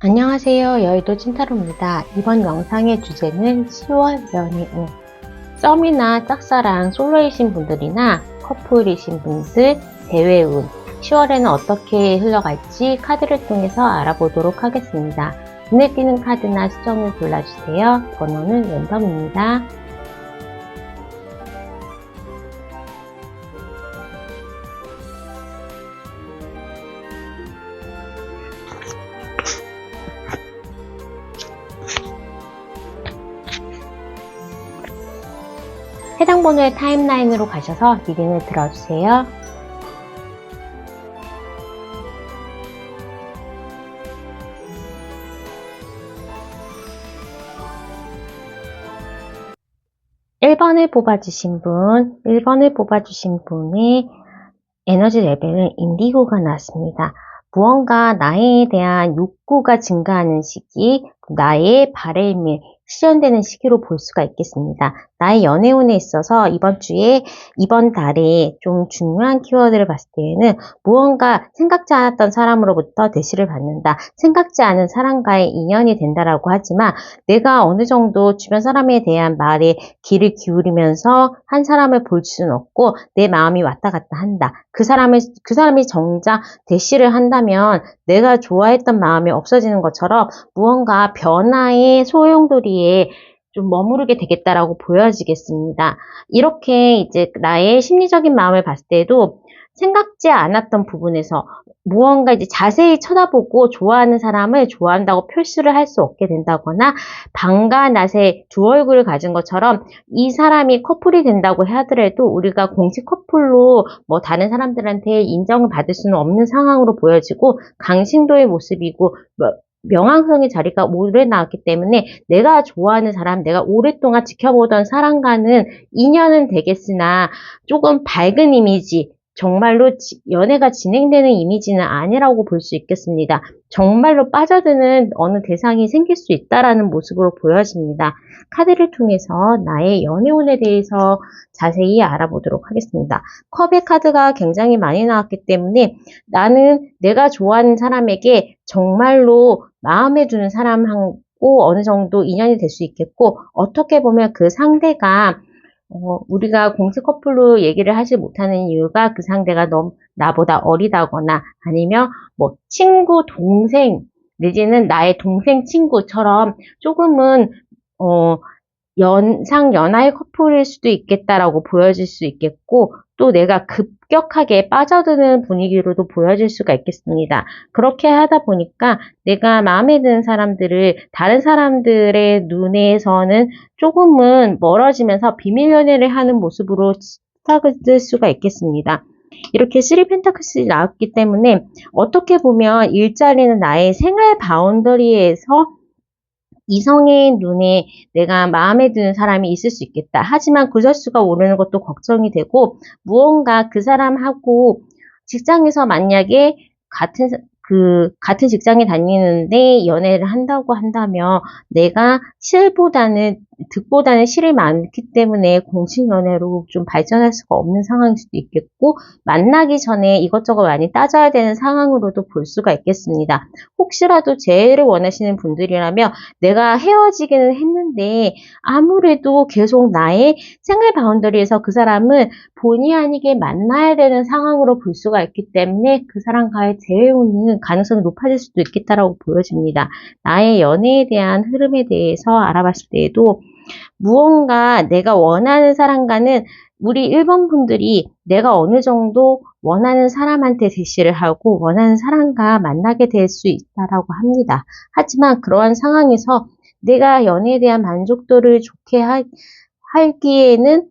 안녕하세요. 여의도 찐타로입니다. 이번 영상의 주제는 10월 연애운. 썸이나 짝사랑 솔로이신 분들이나 커플이신 분들 대외운 10월에는 어떻게 흘러갈지 카드를 통해서 알아보도록 하겠습니다. 눈에 띄는 카드나 수정을 골라주세요. 번호는 랜덤입니다. 해당 번호의 타임라인으로 가셔서 리딩을 들어주세요. (1번을) 뽑아주신 분의 에너지 레벨은 인디고가 나왔습니다. 무언가 나에 대한 욕구가 증가하는 시기, 나의 바람이 실현되는 시기로 볼 수가 있겠습니다. 나의 연애운에 있어서 이번 달에 좀 중요한 키워드를 봤을 때에는 무언가 생각지 않았던 사람으로부터 대시를 받는다. 생각지 않은 사람과의 인연이 된다라고 하지만 내가 어느 정도 주변 사람에 대한 말에 귀를 기울이면서 한 사람을 볼 수는 없고 내 마음이 왔다 갔다 한다. 그 사람이 정작 대시를 한다면 내가 좋아했던 마음이 없어지는 것처럼 무언가 변화의 소용돌이에 좀 머무르게 되겠다라고 보여지겠습니다. 이렇게 이제 나의 심리적인 마음을 봤을 때도 생각지 않았던 부분에서 무언가 이제 자세히 쳐다보고 좋아하는 사람을 좋아한다고 표시를 할 수 없게 된다거나 방과 낫의 두 얼굴을 가진 것처럼 이 사람이 커플이 된다고 하더라도 우리가 공식 커플로 뭐 다른 사람들한테 인정을 받을 수는 없는 상황으로 보여지고 강신도의 모습이고 명왕성의 자리가 오래 나왔기 때문에 내가 좋아하는 사람, 내가 오랫동안 지켜보던 사람과는 인연은 되겠으나 조금 밝은 이미지, 정말로 연애가 진행되는 이미지는 아니라고 볼 수 있겠습니다. 정말로 빠져드는 어느 대상이 생길 수 있다라는 모습으로 보여집니다. 카드를 통해서 나의 연애운에 대해서 자세히 알아보도록 하겠습니다. 컵의 카드가 굉장히 많이 나왔기 때문에 나는 내가 좋아하는 사람에게 정말로 마음에 드는 사람하고 어느 정도 인연이 될 수 있겠고, 어떻게 보면 그 상대가 우리가 공식 커플로 얘기를 하지 못하는 이유가 그 상대가 너무 나보다 어리다거나 아니면 뭐 친구, 동생, 내지는 나의 동생 친구처럼 조금은 연하의 커플일 수도 있겠다라고 보여질 수 있겠고, 또 내가 급격하게 빠져드는 분위기로도 보여질 수가 있겠습니다. 그렇게 하다 보니까 내가 마음에 드는 사람들을 다른 사람들의 눈에서는 조금은 멀어지면서 비밀 연애를 하는 모습으로 찾을 수가 있겠습니다. 이렇게 3 펜타클이 나왔기 때문에 어떻게 보면 일자리는 나의 생활 바운더리에서 이성의 눈에 내가 마음에 드는 사람이 있을 수 있겠다. 하지만 구설수가 오르는 것도 걱정이 되고, 무언가 그 사람하고 직장에서 만약에 같은 직장에 다니는데 연애를 한다고 한다면 내가 득보다는 실이 많기 때문에 공식 연애로 좀 발전할 수가 없는 상황일 수도 있겠고, 만나기 전에 이것저것 많이 따져야 되는 상황으로도 볼 수가 있겠습니다. 혹시라도 재회를 원하시는 분들이라면 내가 헤어지기는 했는데 아무래도 계속 나의 생활 바운더리에서 그 사람은 본의 아니게 만나야 되는 상황으로 볼 수가 있기 때문에 그 사람과의 재회운은 가능성이 높아질 수도 있겠다라고 보여집니다. 나의 연애에 대한 흐름에 대해서 알아봤을 때에도 무언가 내가 원하는 사람과는 우리 1번 분들이 내가 어느 정도 원하는 사람한테 대시를 하고 원하는 사람과 만나게 될 수 있다라고 합니다. 하지만 그러한 상황에서 내가 연애에 대한 만족도를 좋게 하기에는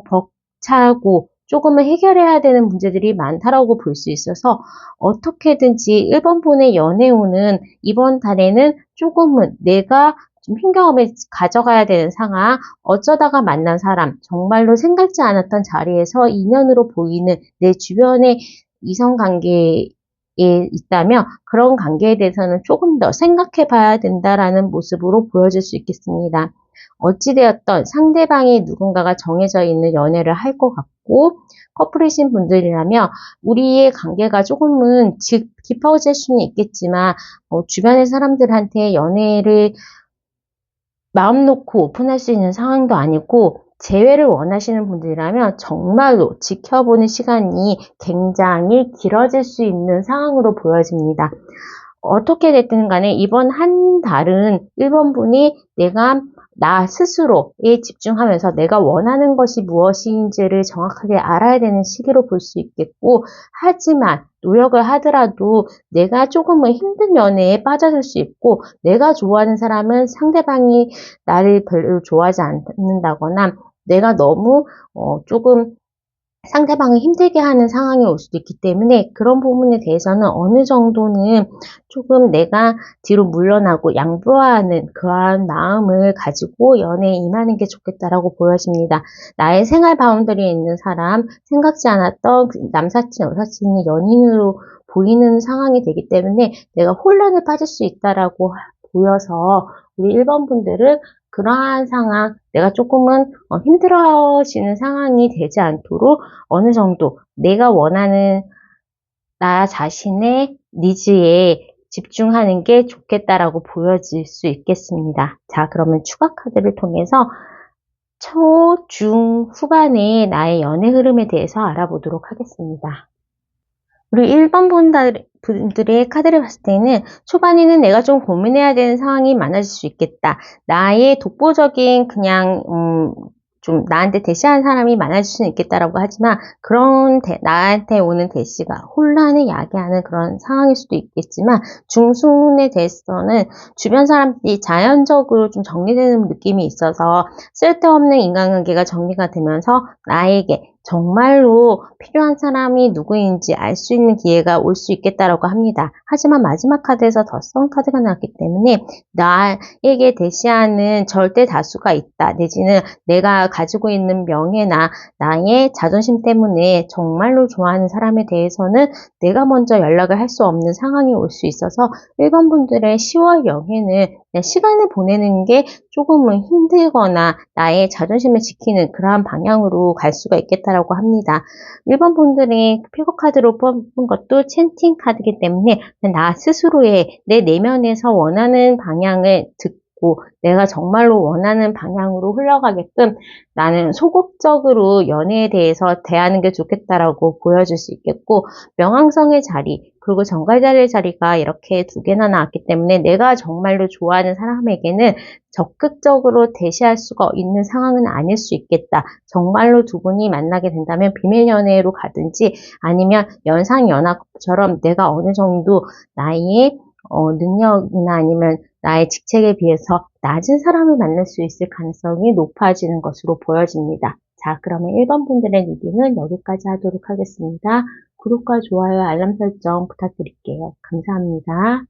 벅차고 조금은 해결해야 되는 문제들이 많다라고 볼 수 있어서 어떻게든지 1번 분의 연애운은 이번 달에는 조금은 내가 좀 흰 경험을 가져가야 되는 상황, 어쩌다가 만난 사람, 정말로 생각지 않았던 자리에서 인연으로 보이는 내 주변의 이성관계에 있다면 그런 관계에 대해서는 조금 더 생각해 봐야 된다라는 모습으로 보여질 수 있겠습니다. 어찌되었던 상대방이 누군가가 정해져 있는 연애를 할 것 같고, 커플이신 분들이라면 우리의 관계가 조금은 깊어질 수는 있겠지만 주변의 사람들한테 연애를 마음 놓고 오픈할 수 있는 상황도 아니고, 재회를 원하시는 분들이라면 정말로 지켜보는 시간이 굉장히 길어질 수 있는 상황으로 보여집니다. 어떻게 됐든 간에 이번 한 달은 1번 분이 나 스스로에 집중하면서 내가 원하는 것이 무엇인지를 정확하게 알아야 되는 시기로 볼 수 있겠고, 하지만 노력을 하더라도 내가 조금은 힘든 연애에 빠져들 수 있고, 내가 좋아하는 사람은 상대방이 나를 별로 좋아하지 않는다거나 내가 너무 조금 상대방을 힘들게 하는 상황이 올 수도 있기 때문에, 그런 부분에 대해서는 어느 정도는 조금 내가 뒤로 물러나고 양보하는 그러한 마음을 가지고 연애에 임하는 게 좋겠다라고 보여집니다. 나의 생활 바운더리에 있는 사람, 생각지 않았던 남사친, 여사친이 연인으로 보이는 상황이 되기 때문에 내가 혼란에 빠질 수 있다라고 보여서, 우리 1번 분들은 그러한 상황, 내가 조금은 힘들어지는 상황이 되지 않도록 어느 정도 내가 원하는 나 자신의 니즈에 집중하는 게 좋겠다라고 보여질 수 있겠습니다. 자, 그러면 추가 카드를 통해서 초, 중, 후반의 나의 연애 흐름에 대해서 알아보도록 하겠습니다. 우리 1번 분들의 카드를 봤을 때는 초반에는 내가 좀 고민해야 되는 상황이 많아질 수 있겠다. 나의 독보적인 좀 나한테 대시하는 사람이 많아질 수는 있겠다라고 하지만, 나한테 오는 대시가 혼란을 야기하는 그런 상황일 수도 있겠지만, 중순에 대해서는 주변 사람들이 자연적으로 좀 정리되는 느낌이 있어서 쓸데없는 인간관계가 정리가 되면서 나에게 정말로 필요한 사람이 누구인지 알 수 있는 기회가 올 수 있겠다라고 합니다. 하지만 마지막 카드에서 더 선 카드가 나왔기 때문에 나에게 대시하는 절대 다수가 있다, 내지는 내가 가지고 있는 명예나 나의 자존심 때문에 정말로 좋아하는 사람에 대해서는 내가 먼저 연락을 할 수 없는 상황이 올 수 있어서 1번 분들의 10월 연애는 시간을 보내는 게 조금은 힘들거나 나의 자존심을 지키는 그러한 방향으로 갈 수가 있겠다라고 합니다. 1번 분들이 픽업 카드로 뽑은 것도 챈팅 카드이기 때문에 나 스스로의 내 내면에서 원하는 방향을 듣고 내가 정말로 원하는 방향으로 흘러가게끔 나는 소극적으로 연애에 대해서 대하는 게 좋겠다라고 보여줄 수 있겠고, 명왕성의 자리 그리고 정갈자리의 자리가 이렇게 두 개나 나왔기 때문에 내가 정말로 좋아하는 사람에게는 적극적으로 대시할 수가 있는 상황은 아닐 수 있겠다. 정말로 두 분이 만나게 된다면 비밀 연애로 가든지, 아니면 연상연하처럼 내가 어느 정도 나의 능력이나 아니면 나의 직책에 비해서 낮은 사람을 만날 수 있을 가능성이 높아지는 것으로 보여집니다. 자, 그러면 1번 분들의 리딩은 여기까지 하도록 하겠습니다. 구독과 좋아요, 알람 설정 부탁드릴게요. 감사합니다.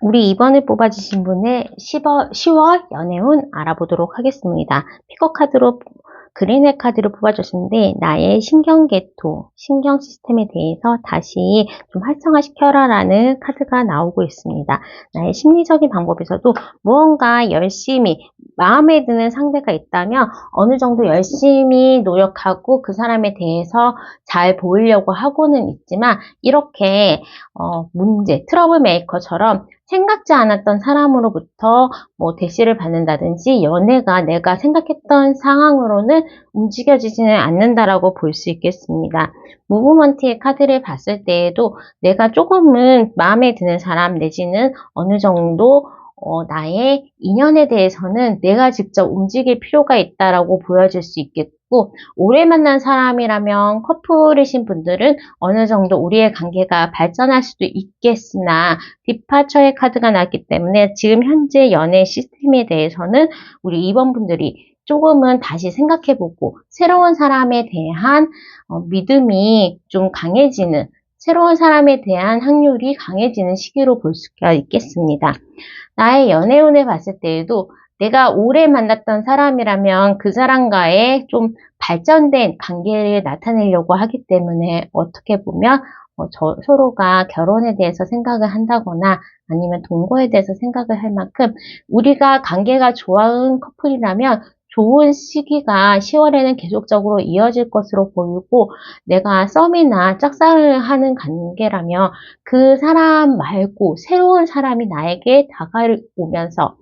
우리 이번에 뽑아주신 분의 10월 연애운 알아보도록 하겠습니다. 픽업 카드로 그린의 카드를 뽑아줬는데, 나의 신경계통, 신경 시스템에 대해서 다시 좀 활성화시켜라 라는 카드가 나오고 있습니다. 나의 심리적인 방법에서도 무언가 열심히 마음에 드는 상대가 있다면 어느 정도 열심히 노력하고 그 사람에 대해서 잘 보이려고 하고는 있지만, 이렇게 트러블 메이커처럼 생각지 않았던 사람으로부터 대시를 받는다든지 연애가 내가 생각했던 상황으로는 움직여지지는 않는다라고 볼 수 있겠습니다. 무브먼트의 카드를 봤을 때에도 내가 조금은 마음에 드는 사람 내지는 어느 정도 나의 인연에 대해서는 내가 직접 움직일 필요가 있다라고 보여질 수 있겠고, 오래 만난 사람이라면 커플이신 분들은 어느 정도 우리의 관계가 발전할 수도 있겠으나, 디파처의 카드가 나왔기 때문에 지금 현재 연애 시스템에 대해서는 우리 2번 분들이 조금은 다시 생각해보고 새로운 사람에 대한 믿음이 좀 강해지는, 새로운 사람에 대한 확률이 강해지는 시기로 볼 수가 있겠습니다. 나의 연애운을 봤을 때에도 내가 오래 만났던 사람이라면 그 사람과의 좀 발전된 관계를 나타내려고 하기 때문에 어떻게 보면 서로가 결혼에 대해서 생각을 한다거나 아니면 동거에 대해서 생각을 할 만큼 우리가 관계가 좋은 커플이라면 좋은 시기가 10월에는 계속적으로 이어질 것으로 보이고 내가 썸이나 짝사랑을 하는 관계라면 그 사람 말고 새로운 사람이 나에게 다가오면서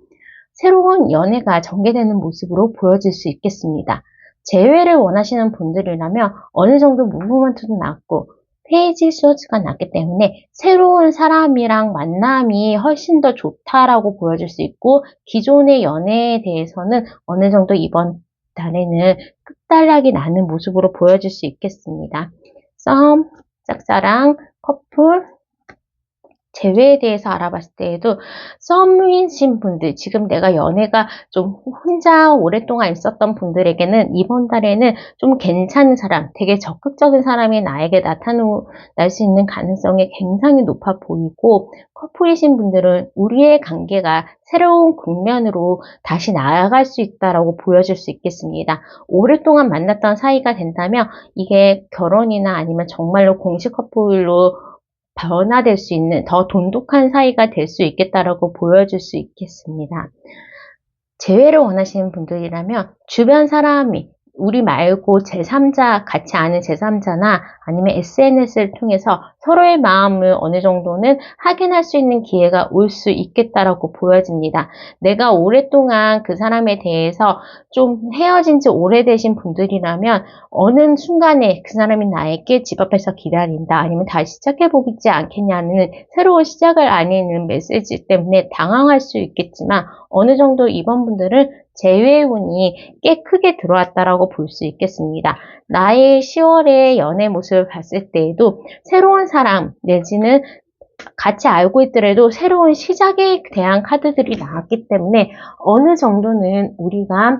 새로운 연애가 전개되는 모습으로 보여질 수 있겠습니다. 재회를 원하시는 분들이라면 어느 정도 무브먼트도 낮고 페이지 수어가 낮기 때문에 새로운 사람이랑 만남이 훨씬 더 좋다라고 보여질 수 있고 기존의 연애에 대해서는 어느 정도 이번 달에는 끝단락이 나는 모습으로 보여질 수 있겠습니다. 썸, 짝사랑, 커플, 재회에 대해서 알아봤을 때에도 썸이신 분들, 지금 내가 연애가 좀 혼자 오랫동안 있었던 분들에게는 이번 달에는 좀 괜찮은 사람, 되게 적극적인 사람이 나에게 나타날 수 있는 가능성이 굉장히 높아 보이고 커플이신 분들은 우리의 관계가 새로운 국면으로 다시 나아갈 수 있다라고 보여줄 수 있겠습니다. 오랫동안 만났던 사이가 된다면 이게 결혼이나 아니면 정말로 공식 커플로 변화될 수 있는 더 돈독한 사이가 될 수 있겠다라고 보여줄 수 있겠습니다. 재회를 원하시는 분들이라면 주변 사람이 우리 말고 제3자, 같이 아는 제3자나 아니면 SNS를 통해서 서로의 마음을 어느 정도는 확인할 수 있는 기회가 올 수 있겠다라고 보여집니다. 내가 오랫동안 그 사람에 대해서 좀 헤어진 지 오래되신 분들이라면 어느 순간에 그 사람이 나에게 집 앞에서 기다린다 아니면 다시 시작해보지 않겠냐는 새로운 시작을 알리는 메시지 때문에 당황할 수 있겠지만 어느 정도 이번 분들은 재회운이 꽤 크게 들어왔다라고 볼 수 있겠습니다. 나의 10월의 연애 모습을 봤을 때에도 새로운 사람 내지는 같이 알고 있더라도 새로운 시작에 대한 카드들이 나왔기 때문에 어느 정도는 우리가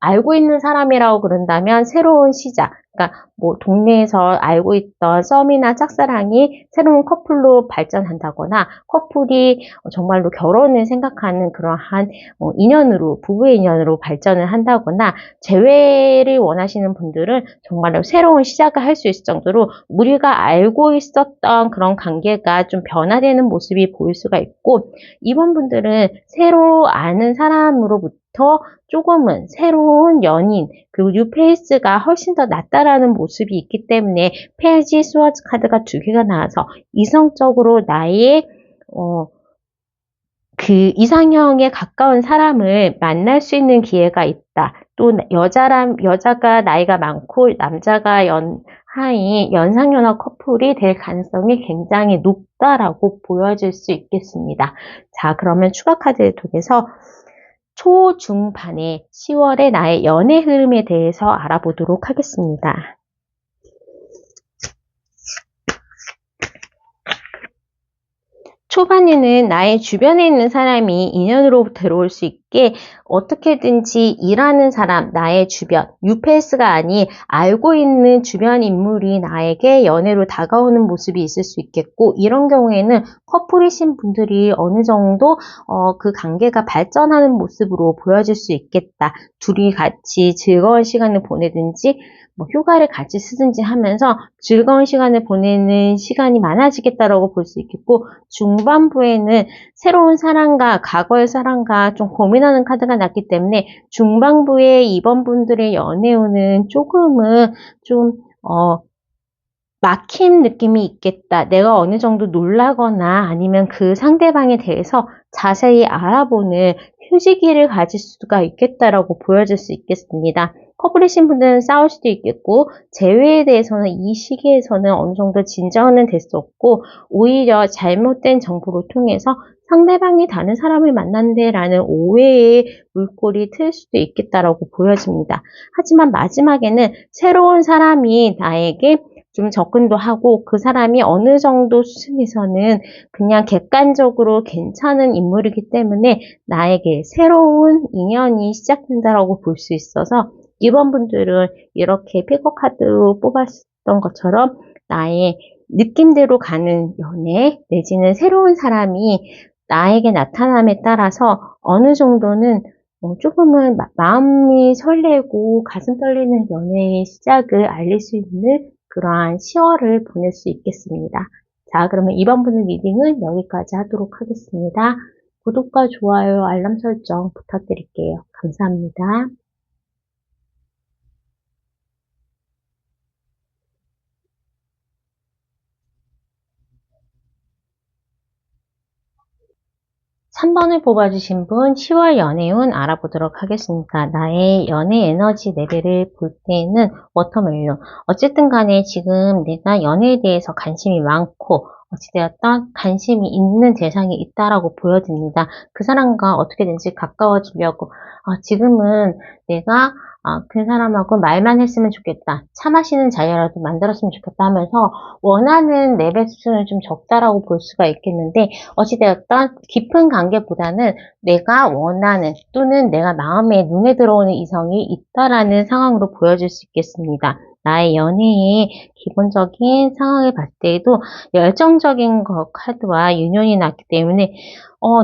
알고 있는 사람이라고 그런다면 새로운 시작, 그러니까 뭐 동네에서 알고 있던 썸이나 짝사랑이 새로운 커플로 발전한다거나 커플이 정말로 결혼을 생각하는 그러한 인연으로, 부부의 인연으로 발전을 한다거나 재회를 원하시는 분들은 정말로 새로운 시작을 할 수 있을 정도로 우리가 알고 있었던 그런 관계가 좀 변화되는 모습이 보일 수가 있고 이번 분들은 새로 아는 사람으로부터 조금은 새로운 연인 그리고 뉴페이스가 훨씬 더 낫다라는 모습이 있기 때문에 페이지 스워즈 카드가 2개가 나와서 이성적으로 나의 그 이상형에 가까운 사람을 만날 수 있는 기회가 있다. 또 여자가 나이가 많고 남자가 하이 연상연하 커플이 될 가능성이 굉장히 높다라고 보여질 수 있겠습니다. 자, 그러면 추가 카드를 통해서 초중반의 10월의 나의 연애 흐름에 대해서 알아보도록 하겠습니다. 초반에는 나의 주변에 있는 사람이 인연으로 들어올 수 있게 어떻게든지 일하는 사람, 나의 주변, 뉴페이스가 아닌 알고 있는 주변 인물이 나에게 연애로 다가오는 모습이 있을 수 있겠고 이런 경우에는 커플이신 분들이 어느 정도 그 관계가 발전하는 모습으로 보여질 수 있겠다. 둘이 같이 즐거운 시간을 보내든지 뭐 휴가를 같이 쓰든지 하면서 즐거운 시간을 보내는 시간이 많아지겠다라고 볼 수 있겠고 중반부에는 새로운 사랑과 과거의 사랑과 좀 고민하는 카드가 났기 때문에 중반부에 이번 분들의 연애운은 조금은 좀 막힘 느낌이 있겠다. 내가 어느 정도 놀라거나 아니면 그 상대방에 대해서 자세히 알아보는 휴지기를 가질 수가 있겠다라고 보여질 수 있겠습니다. 커플이신 분들은 싸울 수도 있겠고 재회에 대해서는 이 시기에서는 어느 정도 진정은 될 수 없고 오히려 잘못된 정보를 통해서 상대방이 다른 사람을 만난대라는 오해의 물꼬리 틀 수도 있겠다라고 보여집니다. 하지만 마지막에는 새로운 사람이 나에게 좀 접근도 하고 그 사람이 어느 정도 수준에서는 그냥 객관적으로 괜찮은 인물이기 때문에 나에게 새로운 인연이 시작된다라고 볼 수 있어서 이번 분들은 이렇게 픽업 카드로 뽑았던 것처럼 나의 느낌대로 가는 연애 내지는 새로운 사람이 나에게 나타남에 따라서 어느 정도는 조금은 마음이 설레고 가슴 떨리는 연애의 시작을 알릴 수 있는 그러한 10월을 보낼 수 있겠습니다. 자, 그러면 이번 분의 리딩은 여기까지 하도록 하겠습니다. 구독과 좋아요, 알람 설정 부탁드릴게요. 감사합니다. 3번을 뽑아주신 분 10월 연애운 알아보도록 하겠습니다. 나의 연애 에너지 레벨을 볼 때는 워터멜론. 어쨌든 간에 지금 내가 연애에 대해서 관심이 많고 어찌되었던 관심이 있는 대상이 있다라고 보여집니다. 그 사람과 어떻게든지 가까워지려고 지금은 내가 그 사람하고 말만 했으면 좋겠다. 차 마시는 자리라도 만들었으면 좋겠다 하면서 원하는 레벨 수준은 좀 적다라고 볼 수가 있겠는데 어찌되었던 깊은 관계보다는 내가 원하는 또는 내가 마음에 눈에 들어오는 이성이 있다라는 상황으로 보여질 수 있겠습니다. 나의 연애의 기본적인 상황을 봤을 때에도 열정적인 카드와 유년이 났기 때문에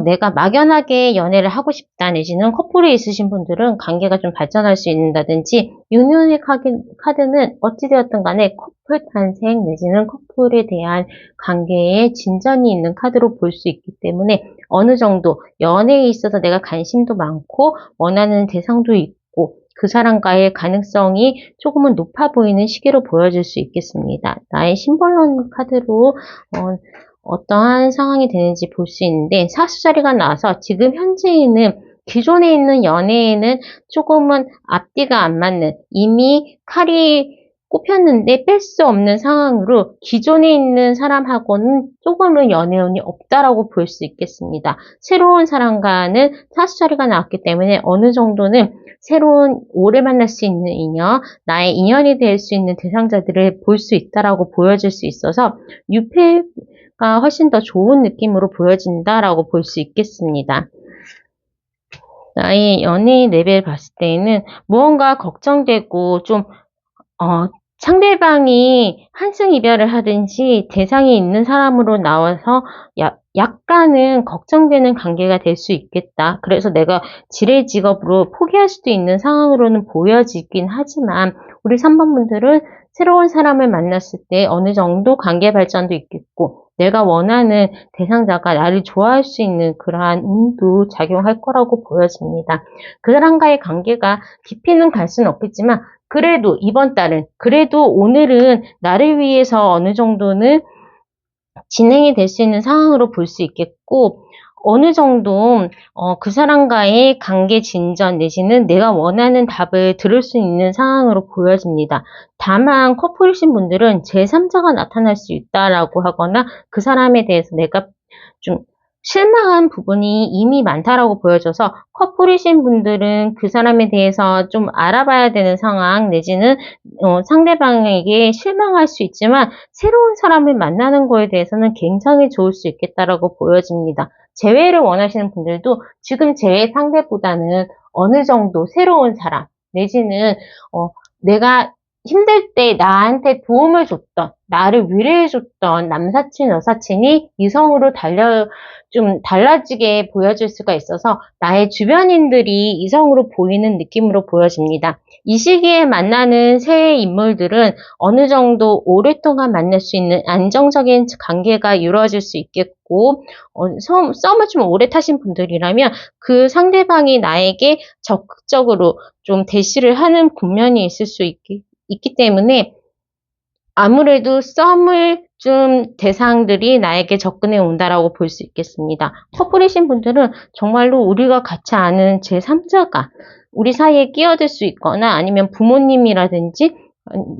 내가 막연하게 연애를 하고 싶다 내지는 커플에 있으신 분들은 관계가 좀 발전할 수 있다든지 유년의 카드는 어찌되었든 간에 커플 탄생 내지는 커플에 대한 관계에 진전이 있는 카드로 볼 수 있기 때문에 어느 정도 연애에 있어서 내가 관심도 많고 원하는 대상도 있고 그 사람과의 가능성이 조금은 높아 보이는 시기로 보여질 수 있겠습니다. 나의 심벌론 카드로 어떠한 상황이 되는지 볼 수 있는데 사수자리가 나와서 지금 현재에는 기존에 있는 연애에는 조금은 앞뒤가 안 맞는 이미 칼이 꼽혔는데 뺄 수 없는 상황으로 기존에 있는 사람하고는 조금은 연애운이 없다라고 볼 수 있겠습니다. 새로운 사람과는 사수자리가 나왔기 때문에 어느 정도는 새로운 오래 만날 수 있는 인연, 나의 인연이 될 수 있는 대상자들을 볼 수 있다라고 보여질 수 있어서 유패가 훨씬 더 좋은 느낌으로 보여진다라고 볼 수 있겠습니다. 나의 연애 레벨 봤을 때에는 무언가 걱정되고 좀 상대방이 한승 이별을 하든지 대상이 있는 사람으로 나와서 약간은 걱정되는 관계가 될 수 있겠다. 그래서 내가 지레직업으로 포기할 수도 있는 상황으로는 보여지긴 하지만 우리 3번 분들은 새로운 사람을 만났을 때 어느 정도 관계 발전도 있겠고 내가 원하는 대상자가 나를 좋아할 수 있는 그러한 운도 작용할 거라고 보여집니다. 그 사람과의 관계가 깊이는 갈 수는 없겠지만 그래도 이번 달은 그래도 오늘은 나를 위해서 어느 정도는 진행이 될 수 있는 상황으로 볼 수 있겠고 어느 정도 그 사람과의 관계 진전 내지는 내가 원하는 답을 들을 수 있는 상황으로 보여집니다. 다만 커플이신 분들은 제3자가 나타날 수 있다라고 하거나 그 사람에 대해서 내가 좀 실망한 부분이 이미 많다라고 보여져서 커플이신 분들은 그 사람에 대해서 좀 알아봐야 되는 상황 내지는 상대방에게 실망할 수 있지만 새로운 사람을 만나는 거에 대해서는 굉장히 좋을 수 있겠다라고 보여집니다. 재회를 원하시는 분들도 지금 재회 상대보다는 어느 정도 새로운 사람 내지는 내가 힘들 때 나한테 도움을 줬던, 나를 위로해줬던 남사친, 여사친이 이성으로 좀 달라지게 보여질 수가 있어서 나의 주변인들이 이성으로 보이는 느낌으로 보여집니다. 이 시기에 만나는 새 인물들은 어느 정도 오랫동안 만날 수 있는 안정적인 관계가 이루어질 수 있겠고 썸을 좀 오래 타신 분들이라면 그 상대방이 나에게 적극적으로 좀 대시를 하는 국면이 있을 수 있기 때문에 아무래도 썸을 좀 대상들이 나에게 접근해 온다라고 볼 수 있겠습니다. 커플이신 분들은 정말로 우리가 같이 아는 제3자가 우리 사이에 끼어들 수 있거나 아니면 부모님이라든지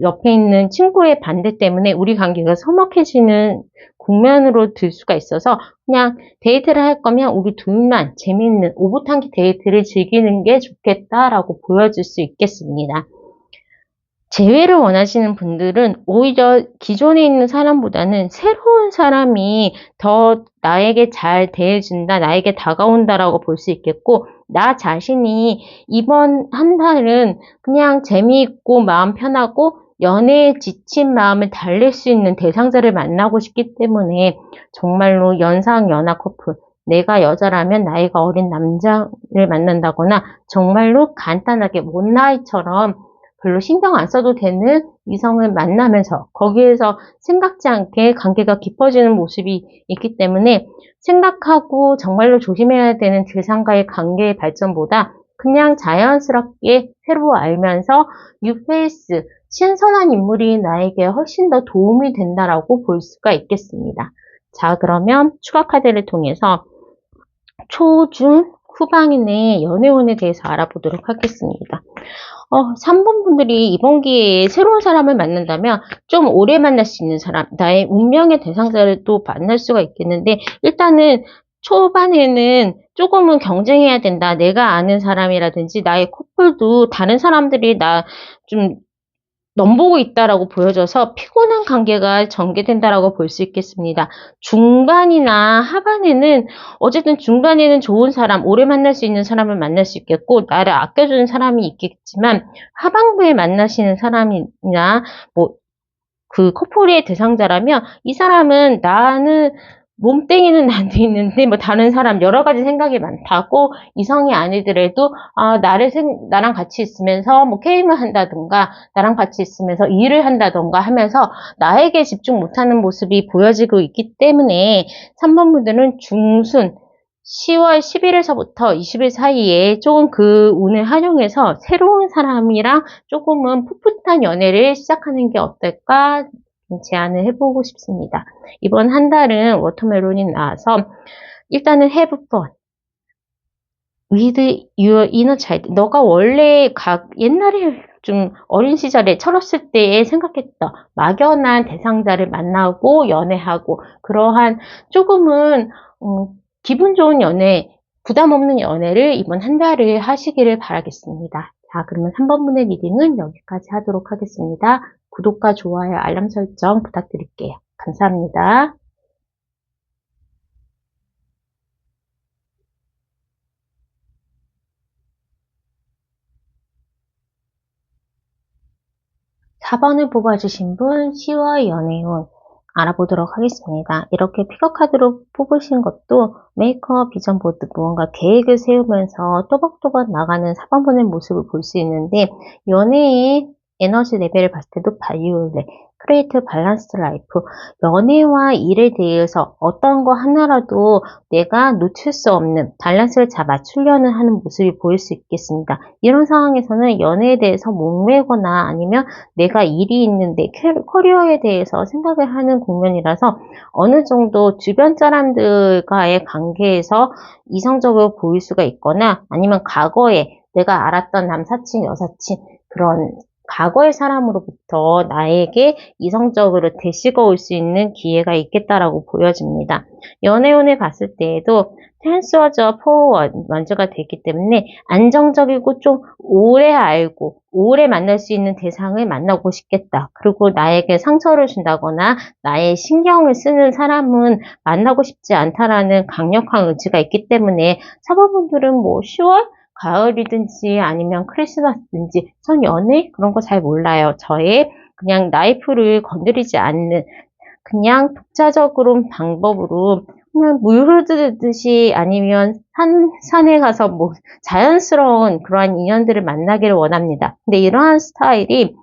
옆에 있는 친구의 반대 때문에 우리 관계가 서먹해지는 국면으로 들 수가 있어서 그냥 데이트를 할 거면 우리 둘만 재미있는 오붓한기 데이트를 즐기는 게 좋겠다라고 보여질 수 있겠습니다. 재회를 원하시는 분들은 오히려 기존에 있는 사람보다는 새로운 사람이 더 나에게 잘 대해준다, 나에게 다가온다라고 볼 수 있겠고 나 자신이 이번 한 달은 그냥 재미있고 마음 편하고 연애에 지친 마음을 달랠 수 있는 대상자를 만나고 싶기 때문에 정말로 연상 연하 커플 내가 여자라면 나이가 어린 남자를 만난다거나 정말로 간단하게 못 나이처럼 별로 신경 안 써도 되는 이성을 만나면서 거기에서 생각지 않게 관계가 깊어지는 모습이 있기 때문에 생각하고 정말로 조심해야 되는 대상과의 관계의 발전보다 그냥 자연스럽게 새로 알면서 뉴페이스, 신선한 인물이 나에게 훨씬 더 도움이 된다라고 볼 수가 있겠습니다. 자, 그러면 추가 카드를 통해서 초, 중, 후반인의 연애운에 대해서 알아보도록 하겠습니다. 3번 분들이 이번 기회에 새로운 사람을 만난다면 좀 오래 만날 수 있는 사람, 나의 운명의 대상자를 또 만날 수가 있겠는데 일단은 초반에는 조금은 경쟁해야 된다. 내가 아는 사람이라든지 나의 커플도 다른 사람들이 나 좀 넘보고 있다라고 보여져서 피곤한 관계가 전개된다라고 볼 수 있겠습니다. 중반이나 하반에는 어쨌든 중반에는 좋은 사람, 오래 만날 수 있는 사람을 만날 수 있겠고 나를 아껴주는 사람이 있겠지만 하반부에 만나시는 사람이나 뭐 그 커플의 대상자라면 이 사람은 나는 몸땡이는 나한테 있는데 뭐 다른 사람 여러 가지 생각이 많다고 이성이 아니더라도 나랑 같이 있으면서 뭐 게임을 한다든가 나랑 같이 있으면서 일을 한다든가 하면서 나에게 집중 못하는 모습이 보여지고 있기 때문에 3번 분들은 중순 10월 10일에서부터 20일 사이에 조금 그 운을 활용해서 새로운 사람이랑 조금은 풋풋한 연애를 시작하는 게 어떨까 제안을 해보고 싶습니다. 이번 한 달은 워터멜론이 나와서 일단은 have fun with your inner child. 너가 원래 옛날에 좀 어린 시절에 철없을 때에 생각했던 막연한 대상자를 만나고 연애하고 그러한 조금은 기분 좋은 연애, 부담 없는 연애를 이번 한 달을 하시기를 바라겠습니다. 자, 그러면 3번 분의 리딩은 여기까지 하도록 하겠습니다. 구독과 좋아요, 알람 설정 부탁드릴게요. 감사합니다. (4번을) 뽑아주신 분 10월 연애운 알아보도록 하겠습니다. 이렇게 픽업 카드로 뽑으신 것도 메이크업 비전 보드 무언가 계획을 세우면서 또박또박 나가는 4번분의 모습을 볼 수 있는데 연애의 에너지 레벨을 봤을 때도 바이올렛, 크리에이트 밸런스 라이프, 연애와 일에 대해서 어떤 거 하나라도 내가 놓칠 수 없는 밸런스를 잘 맞추려는 하는 모습이 보일 수 있겠습니다. 이런 상황에서는 연애에 대해서 목매거나 아니면 내가 일이 있는데 커리어에 대해서 생각을 하는 국면이라서 어느 정도 주변 사람들과의 관계에서 이성적으로 보일 수가 있거나 아니면 과거에 내가 알았던 남사친, 여사친 그런 과거의 사람으로부터 나에게 이성적으로 대시가 올 수 있는 기회가 있겠다라고 보여집니다. 연애운을 봤을 때에도 텐스워저 포워 먼저가 되기 때문에 안정적이고 좀 오래 알고 오래 만날 수 있는 대상을 만나고 싶겠다. 그리고 나에게 상처를 준다거나 나의 신경을 쓰는 사람은 만나고 싶지 않다라는 강력한 의지가 있기 때문에 사모분들은 뭐 10월 가을이든지 아니면 크리스마스든지 전 연애 그런 거 잘 몰라요. 저의 그냥 라이프를 건드리지 않는 그냥 독자적으로 방법으로 그냥 물 흐르듯이 아니면 산에 가서 뭐 자연스러운 그러한 인연들을 만나기를 원합니다. 근데 이러한 스타일이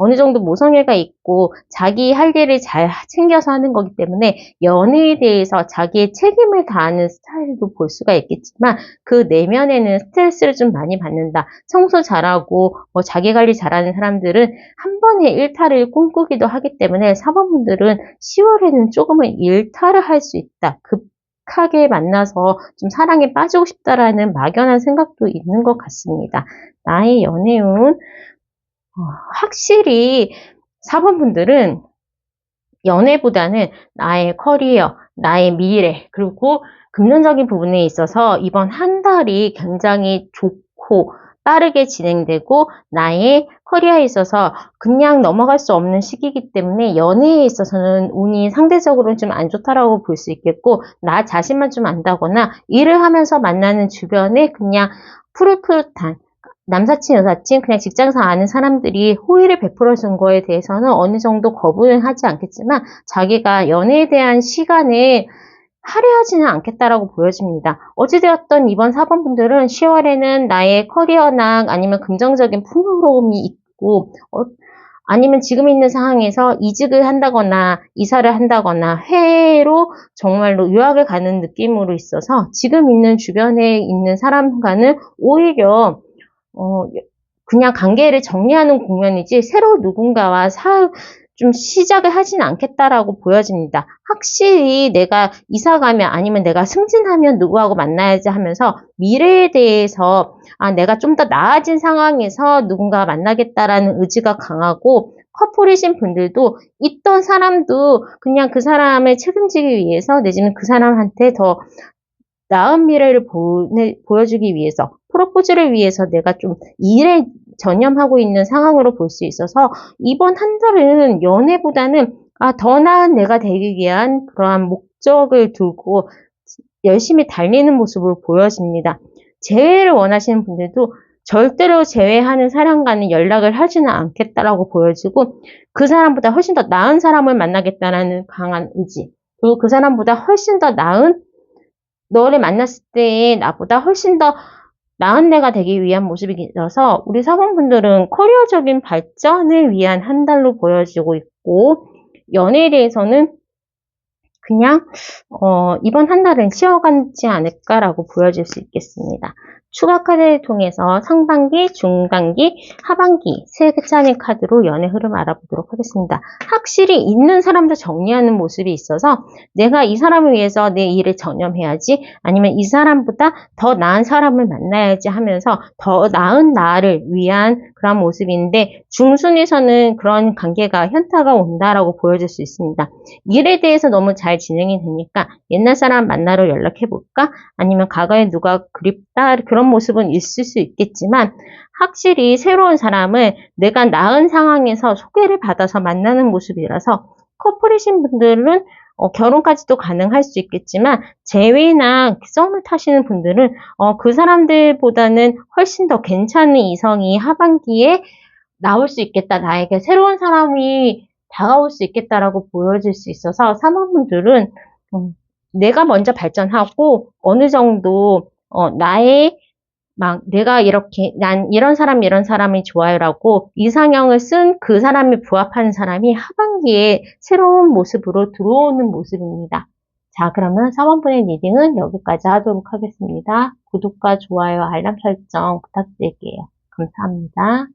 어느 정도 모성애가 있고 자기 할 일을 잘 챙겨서 하는 거기 때문에 연애에 대해서 자기의 책임을 다하는 스타일도 볼 수가 있겠지만 그 내면에는 스트레스를 좀 많이 받는다. 청소 잘하고 뭐 자기 관리 잘하는 사람들은 한 번에 일탈을 꿈꾸기도 하기 때문에 4번분들은 10월에는 조금은 일탈을 할 수 있다. 급하게 만나서 좀 사랑에 빠지고 싶다라는 막연한 생각도 있는 것 같습니다. 나의 연애운 확실히 4번분들은 연애보다는 나의 커리어, 나의 미래, 그리고 금전적인 부분에 있어서 이번 한 달이 굉장히 좋고 빠르게 진행되고 나의 커리어에 있어서 그냥 넘어갈 수 없는 시기이기 때문에 연애에 있어서는 운이 상대적으로 좀 안 좋다라고 볼 수 있겠고 나 자신만 좀 안다거나 일을 하면서 만나는 주변에 그냥 푸릇푸릇한 남사친, 여사친, 그냥 직장에서 아는 사람들이 호의를 베풀어 준 거에 대해서는 어느 정도 거부는 하지 않겠지만 자기가 연애에 대한 시간을 화려하지는 않겠다라고 보여집니다. 어찌되었던 이번 4번 분들은 10월에는 나의 커리어나 아니면 긍정적인 풍요로움이 있고, 아니면 지금 있는 상황에서 이직을 한다거나 이사를 한다거나 해외로 정말로 유학을 가는 느낌으로 있어서 지금 있는 주변에 있는 사람과는 오히려 그냥 관계를 정리하는 국면이지 새로 누군가와 좀 시작을 하진 않겠다라고 보여집니다. 확실히 내가 이사 가면 아니면 내가 승진하면 누구하고 만나야지 하면서 미래에 대해서 내가 좀 더 나아진 상황에서 누군가 만나겠다라는 의지가 강하고, 커플이신 분들도 있던 사람도 그냥 그 사람을 책임지기 위해서 내지는 그 사람한테 더 나은 미래를 보여주기 위해서, 프로포즈를 위해서 내가 좀 일에 전념하고 있는 상황으로 볼 수 있어서 이번 한 달은 연애보다는 더 나은 내가 되기 위한 그러한 목적을 두고 열심히 달리는 모습으로 보여집니다. 재회를 원하시는 분들도 절대로 재회하는 사람과는 연락을 하지는 않겠다라고 보여지고, 그 사람보다 훨씬 더 나은 사람을 만나겠다라는 강한 의지, 그리고 그 사람보다 훨씬 더 나은 너를 만났을 때의 나보다 훨씬 더 나은 내가 되기 위한 모습이라서 우리 사모분들은 커리어적인 발전을 위한 한 달로 보여지고 있고, 연애에 대해서는 그냥 이번 한 달은 쉬어가지 않을까라고 보여질 수 있겠습니다. 추가 카드를 통해서 상반기, 중반기, 하반기 세 칸의 카드로 연애 흐름 알아보도록 하겠습니다. 확실히 있는 사람도 정리하는 모습이 있어서 내가 이 사람을 위해서 내 일을 전념해야지, 아니면 이 사람보다 더 나은 사람을 만나야지 하면서 더 나은 나를 위한 그런 모습인데, 중순에서는 그런 관계가 현타가 온다라고 보여질 수 있습니다. 일에 대해서 너무 잘 진행이 되니까 옛날 사람 만나러 연락해볼까? 아니면 과거에 누가 그립다? 그런 모습은 있을 수 있겠지만, 확실히 새로운 사람을 내가 나은 상황에서 소개를 받아서 만나는 모습이라서 커플이신 분들은 결혼까지도 가능할 수 있겠지만, 재회나 썸을 타시는 분들은 그 사람들보다는 훨씬 더 괜찮은 이성이 하반기에 나올 수 있겠다. 나에게 새로운 사람이 다가올 수 있겠다라고 보여질 수 있어서 사모분들은 내가 먼저 발전하고 어느 정도 내가 난 이런 사람이 좋아요라고 이상형을 쓴 그 사람이 부합하는 사람이 하반기에 새로운 모습으로 들어오는 모습입니다. 자, 그러면 4번분의 리딩은 여기까지 하도록 하겠습니다. 구독과 좋아요, 알람 설정 부탁드릴게요. 감사합니다.